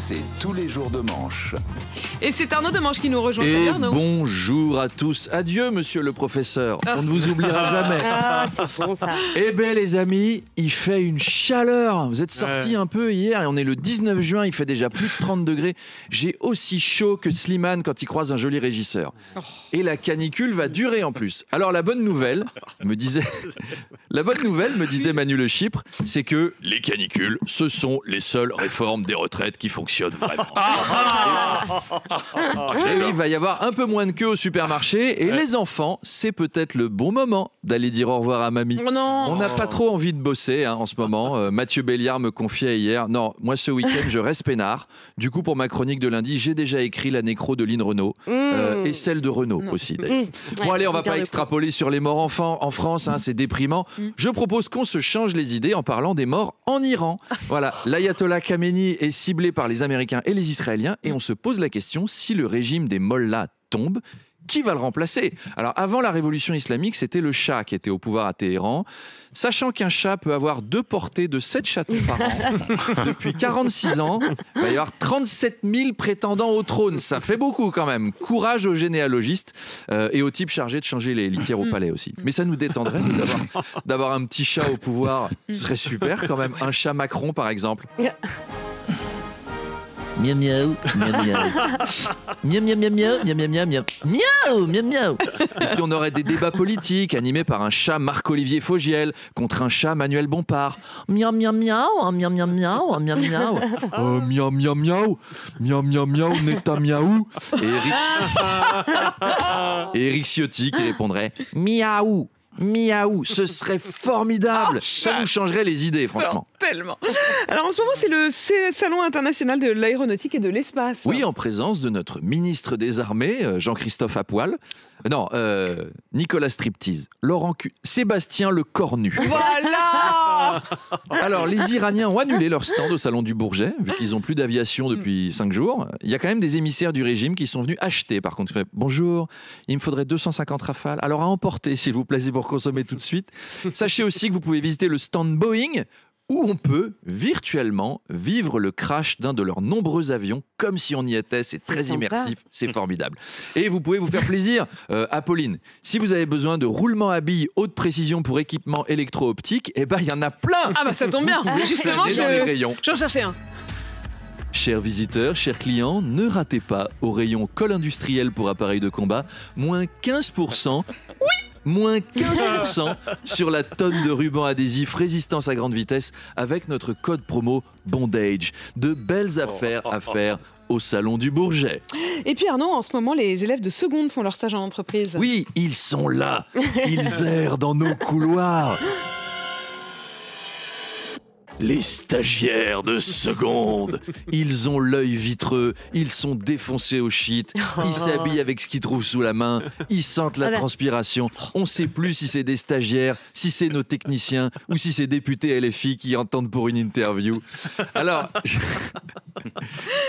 c'est tous les jours de Manche. Et c'est Arnaud de Manche qui nous rejoint. Et Arnaud. bonjour à tous. Adieu, monsieur le professeur. On ne vous oubliera jamais. Ah, c'est bon ça. Eh bien, les amis, il fait une chaleur. Vous êtes sortis un peu hier et on est le 19 juin. Il fait déjà plus de 30 degrés. J'ai aussi chaud que Slimane quand il croise un joli régisseur. Et la canicule va durer en plus. Alors, la bonne nouvelle, me disait Manu Le Chypre, c'est que les canicules, ce sont les seules réformes des retraites qui fonctionnent vraiment. Et oui, il va y avoir un peu moins de queue au supermarché et les enfants, c'est peut-être le bon moment d'aller dire au revoir à mamie. Oh non. On n'a pas trop envie de bosser en ce moment. Mathieu Béliard me confiait hier, non, moi ce week-end je reste peinard. Du coup, pour ma chronique de lundi, j'ai déjà écrit la nécro de Lynn Renaud et celle de Renaud aussi d'ailleurs. Bon allez, on va pas extrapoler sur les morts enfants en France, c'est déprimant. Je propose qu'on se change les idées en parlant des morts en Iran. Voilà, l'ayatollah Khamenei est ciblé par les Américains et les Israéliens et on se pose la question, si le régime des mollahs tombe, qui va le remplacer? Alors avant la révolution islamique, c'était le Shah qui était au pouvoir à Téhéran. Sachant qu'un Shah peut avoir 2 portées de 7 chatons par an, depuis 46 ans, il va y avoir 37 000 prétendants au trône. Ça fait beaucoup quand même. Courage aux généalogistes et aux types chargés de changer les litières au palais aussi. Mais ça nous détendrait d'avoir un petit chat au pouvoir. Ce serait super quand même. Un chat Macron par exemple. Miaou miaou, miaou miaou. Miaou miaou miaou miaou, miaou miaou miaou. Miaou miaou miaou. Et puis on aurait des débats politiques animés par un chat Marc-Olivier Fogiel contre un chat Manuel Bompard. Miaou miaou miaou, miaou miaou miaou, miaou miaou. Oh miaou miaou miaou, miaou miaou miaou, Neta miaou. Et Éric Ciotti qui répondrait miaou. Miaou, ce serait formidable. Ça nous changerait les idées, franchement. Tellement. Alors en ce moment, c'est le Salon international de l'aéronautique et de l'espace. Oui, en présence de notre ministre des Armées, Jean-Christophe Apoil. Non, Nicolas Striptease, Sébastien Le Cornu. Voilà. Alors, les Iraniens ont annulé leur stand au Salon du Bourget, vu qu'ils n'ont plus d'aviation depuis 5 jours. Il y a quand même des émissaires du régime qui sont venus acheter. Par contre, bonjour, il me faudrait 250 Rafales. Alors, à emporter, s'il vous plaît, c'est pour consommer tout de suite. Sachez aussi que vous pouvez visiter le stand Boeing, où on peut virtuellement vivre le crash d'un de leurs nombreux avions comme si on y était. C'est très immersif, c'est formidable. Et vous pouvez vous faire plaisir. Apolline, si vous avez besoin de roulement à billes haute précision pour équipement électro-optique, eh ben il y en a plein. Ah bah ça tombe bien. Justement, j'en cherchais un. Chers visiteurs, chers clients, ne ratez pas au rayon colle industriel pour appareils de combat, moins 15%. Oui, moins 15% sur la tonne de ruban adhésif résistance à grande vitesse avec notre code promo Bondage. De belles affaires à faire au Salon du Bourget. Et puis Arnaud, en ce moment, les élèves de seconde font leur stage en entreprise. Oui, ils sont là. Ils errent dans nos couloirs. Les stagiaires de seconde, ils ont l'œil vitreux, ils sont défoncés au shit, ils s'habillent avec ce qu'ils trouvent sous la main, ils sentent la transpiration. On ne sait plus si c'est des stagiaires, si c'est nos techniciens ou si c'est députés LFI qui entendent pour une interview. Alors,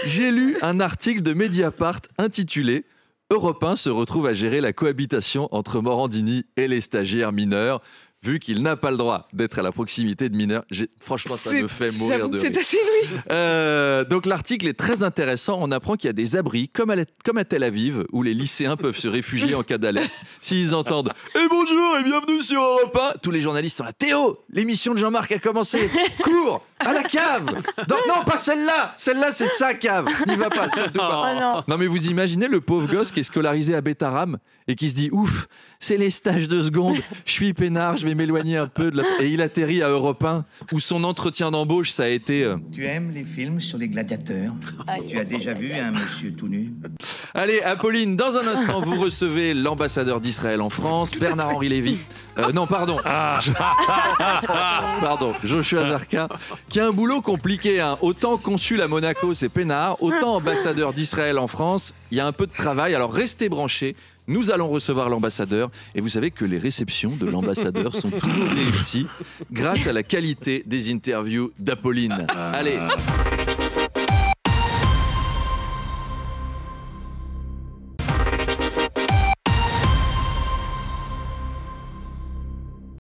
j'ai lu un article de Mediapart intitulé « Europe 1 se retrouve à gérer la cohabitation entre Morandini et les stagiaires mineurs ». Vu qu'il n'a pas le droit d'être à la proximité de mineurs, franchement, ça me fait mourir de rire. C'est assez oui. Donc l'article est très intéressant. On apprend qu'il y a des abris, comme à Tel Aviv, où les lycéens peuvent se réfugier en cas d'alerte. S'ils entendent « Eh bonjour et bienvenue sur Europe 1 », tous les journalistes sont là « Théo, l'émission de Jean-Marc a commencé. Cours à la cave. Non, pas celle-là. Celle-là, c'est sa cave. N'y va pas, surtout pas. Oh non. Non, mais vous imaginez le pauvre gosse qui est scolarisé à Bétaram et qui se dit « Ouf, c'est les stages de seconde. Je suis peinard, je vais m'éloigner un peu de la... » Et il atterrit à Europe 1 où son entretien d'embauche, ça a été... Tu aimes les films sur les gladiateurs? Tu as déjà vu un monsieur tout nu? Allez, Apolline, dans un instant, vous recevez l'ambassadeur d'Israël en France, Bernard-Henri Lévy. Non, pardon. Pardon, Joshua Zarka, qui a un boulot compliqué. Autant consul à Monaco, c'est peinard. Autant ambassadeur d'Israël en France, il y a un peu de travail. Alors restez branchés. Nous allons recevoir l'ambassadeur. Et vous savez que les réceptions de l'ambassadeur sont toujours réussies grâce à la qualité des interviews d'Apolline. Allez.